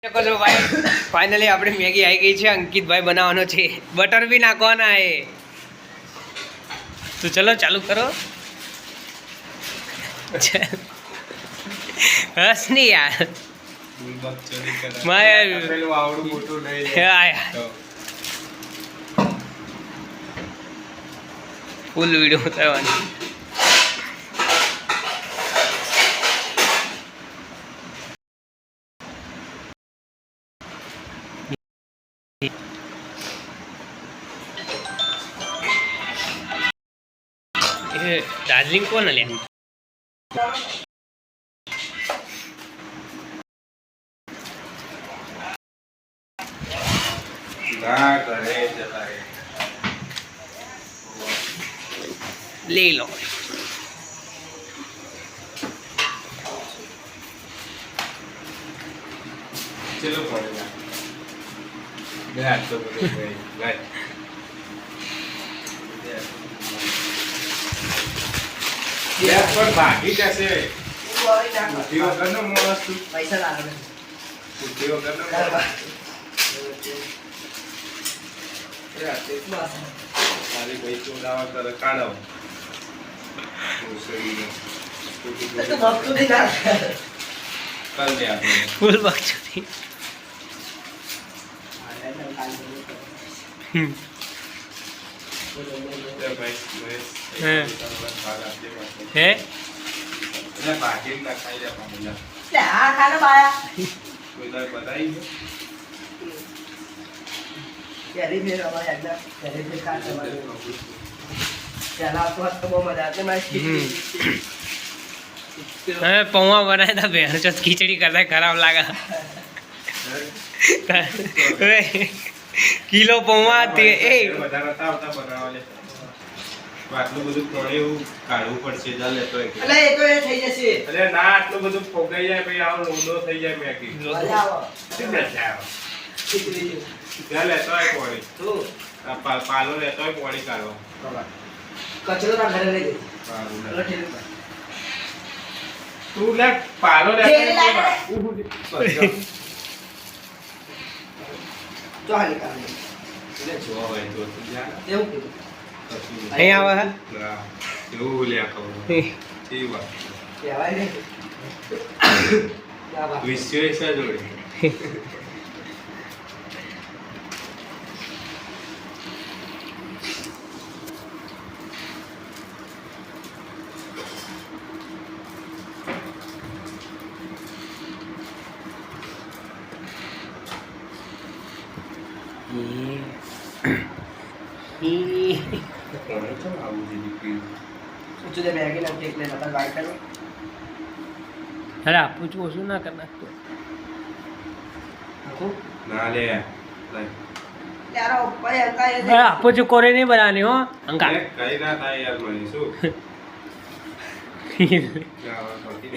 ભાઈ ફાઇનલી આપણી મેગી આવી ગઈ છે. અંકિતભાઈ બનાવવાનો છે. બટર બી નાખવાના હે. તો ચલો ચાલુ કરો. હસ નહીં યાર. ફૂલ વિડીયો ઉતારવાની. दार्जिलिंग कौन है ले लो. चलो पड़ेगा तो यार पर भागी कैसे उठियो करनो मस्त पैसा लागले उठियो करनो सारी पैसे उड़ावा कर काढो तो वक्त नहीं ना कल दे आपने फुल बकचोदी. है ना भागी ना खाई जा पाऊंगा ले आ खाना पाया कोई तो बताइए यारी फिर हमारे अंदर यारी फिर खाना हमारे चला तो हद तो वो मजा आते मैं पौवा बनाया था बेहद चौथ खिचड़ी करता खराब लगा. किलो पौवा આટલું બધું કોણે એવું કાઢવું પડશે જા લેતો એટલે એ તો એ થઈ જશે એટલે ના આટલું બધું ફોગાઈ જાય પછી આવો લોડો થઈ જાય મેકી મજા આવો શું મજા આવે જા લેતો હોય કોણી તું પાલો લેતો હોય કોણી કાઢો કચરો ના ઘરે લઈ પાલો તું લે પાલો લેતો તો હાલી કાઢે એટલે જોવા હોય તો જા એવું કીધું અહીં આવે હે એવું લે કહું ઠીક વાત કહેવાય ને વિશ્વેશ જોડે કોણે તો આવું દીધી तुझे मैगी ना केक लेना था गाइड करो अरे आप कुछ वसूल ना करना तो ના લે यार ऊपर अंका ये अरे आपको जो कोरे नहीं बनानी हो अंका કઈ ના થાય યાર મને શું જાવા કરતી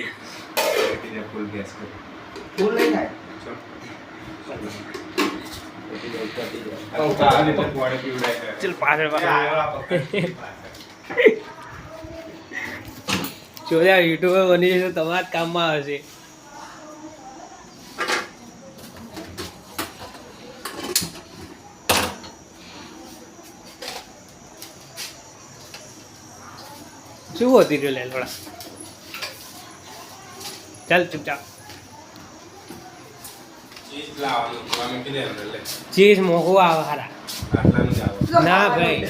ને ફૂલ ગેસ કર फूल नहीं खाए चल पागल ચોર્યા યુટ્યુબર બની જશે તમારા કામમાં આવશે. શું હોતી રહ્યું લે થોડા ચાલ ચૂપચાપ. ચીઝ મોઘું આવે હારા ના ભાઈ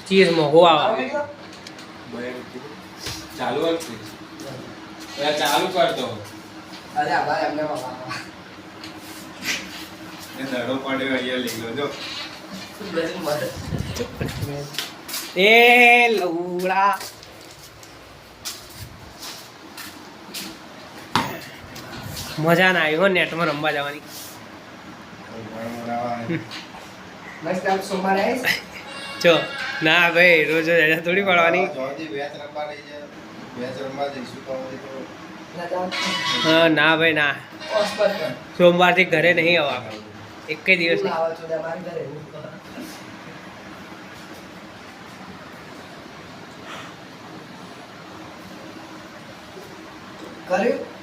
ચીઝ મોઘું આવે ચાલુ ચાલુ કરતો अरे हमारे हमने बाबा એ દડો પડ્યો અહીંયા લઈ લો જો એ લવડા મજા ના આવી હો નેટમાં રમવા જવાની. नेक्स्ट टाइम सोमवार है જો ના ભાઈ રોજ રજા થોડી પડવાની. હા ના ભાઈ ના સોમવારથી ઘરે નહીં આવવા એક દિવસ કર્યું